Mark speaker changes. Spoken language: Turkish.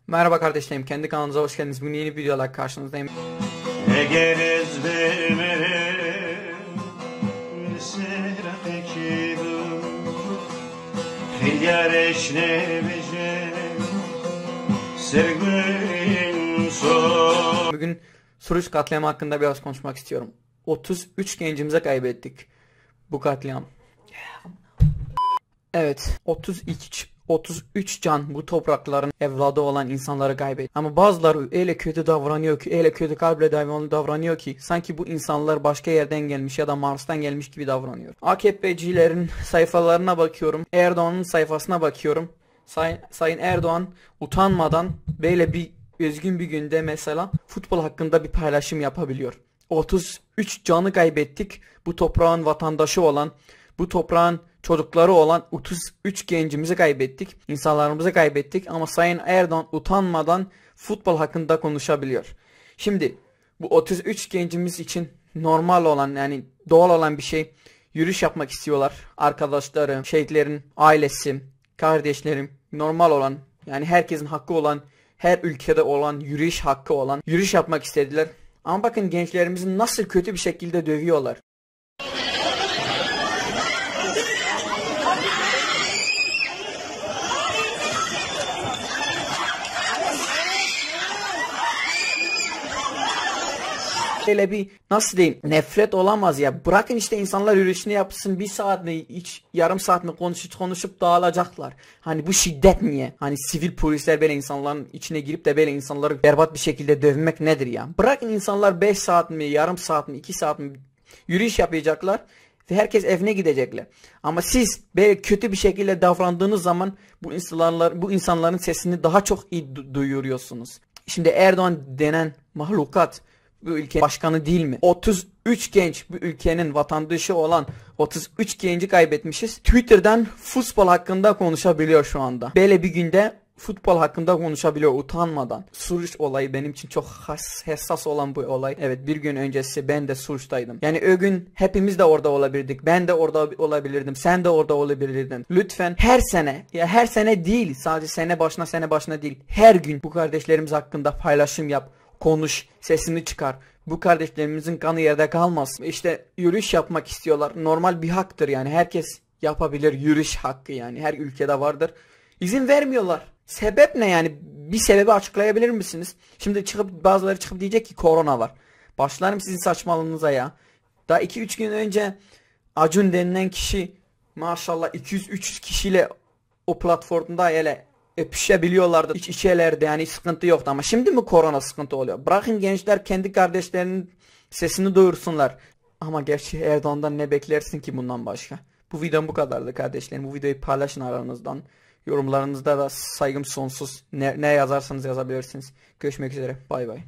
Speaker 1: Merhaba kardeşlerim, kendi kanalınıza hoş geldiniz. Bugün yeni bir videolarla karşınızdayım. Bugün Suruç katliamı hakkında biraz konuşmak istiyorum. 33 gencimize kaybettik bu katliam. Evet, 33 can bu toprakların evladı olan insanları kaybetti. Ama bazıları öyle kötü davranıyor ki, öyle kötü kalple davranıyor ki sanki bu insanlar başka yerden gelmiş ya da Mars'tan gelmiş gibi davranıyor. AKP'cilerin sayfalarına bakıyorum, Erdoğan'ın sayfasına bakıyorum. Sayın Erdoğan utanmadan böyle bir üzgün bir günde mesela futbol hakkında bir paylaşım yapabiliyor. 33 canı kaybettik, bu toprağın vatandaşı olan, bu toprağın çocukları olan 33 gencimizi kaybettik, insanlarımızı kaybettik ama Sayın Erdoğan utanmadan futbol hakkında konuşabiliyor. Şimdi bu 33 gencimiz için normal olan, yani doğal olan bir şey, yürüyüş yapmak istiyorlar. Arkadaşları, şehitlerin ailesi, kardeşlerim, normal olan, yani herkesin hakkı olan, her ülkede olan, yürüyüş hakkı olan yürüyüş yapmak istediler. Ama bakın gençlerimizi nasıl kötü bir şekilde dövüyorlar. Böyle bir, nasıl diyeyim, nefret olamaz ya. Bırakın işte insanlar yürüyüşünü yapsın, bir saat mi, yarım saat mi konuşup dağılacaklar. Hani bu şiddet niye? Hani sivil polisler böyle insanların içine girip de böyle insanları berbat bir şekilde dövmek nedir ya? Bırakın insanlar 5 saat mi, yarım saat mi, 2 saat mi yürüyüş yapacaklar ve herkes evine gidecekler. Ama siz böyle kötü bir şekilde davrandığınız zaman bu insanların sesini daha çok iyi duyuruyorsunuz. Şimdi Erdoğan denen mahlukat bu ülke başkanı değil mi? 33 genç, bu ülkenin vatandaşı olan 33 genci kaybetmişiz. Twitter'dan futbol hakkında konuşabiliyor şu anda. Böyle bir günde futbol hakkında konuşabiliyor utanmadan. Suruç olayı benim için çok hassas olan bu olay. Evet, bir gün öncesi ben de Suruç'taydım. Yani o gün hepimiz de orada olabilirdik. Ben de orada olabilirdim. Sen de orada olabilirdin. Lütfen her sene, ya her sene değil, sadece sene başına değil, her gün bu kardeşlerimiz hakkında paylaşım yap. Konuş, sesini çıkar. Bu kardeşlerimizin kanı yerde kalmaz. İşte yürüyüş yapmak istiyorlar. Normal bir haktır yani. Herkes yapabilir, yürüyüş hakkı yani. Her ülkede vardır. İzin vermiyorlar. Sebep ne yani? Bir sebebi açıklayabilir misiniz? Şimdi bazıları çıkıp diyecek ki korona var. Başlarım sizin saçmalığınıza ya. Daha 2-3 gün önce Acun denilen kişi maşallah 200-300 kişiyle o platformda hele öpüşebiliyorlardı, iç içelerdi, yani sıkıntı yoktu. Ama şimdi mi korona sıkıntı oluyor? Bırakın gençler kendi kardeşlerinin sesini duyursunlar. Ama gerçi Erdoğan'dan ne beklersin ki bundan başka? Bu videom bu kadardı kardeşlerim. Bu videoyu paylaşın aranızdan. Yorumlarınızda da saygım sonsuz. Ne yazarsanız yazabilirsiniz. Görüşmek üzere. Bay bay.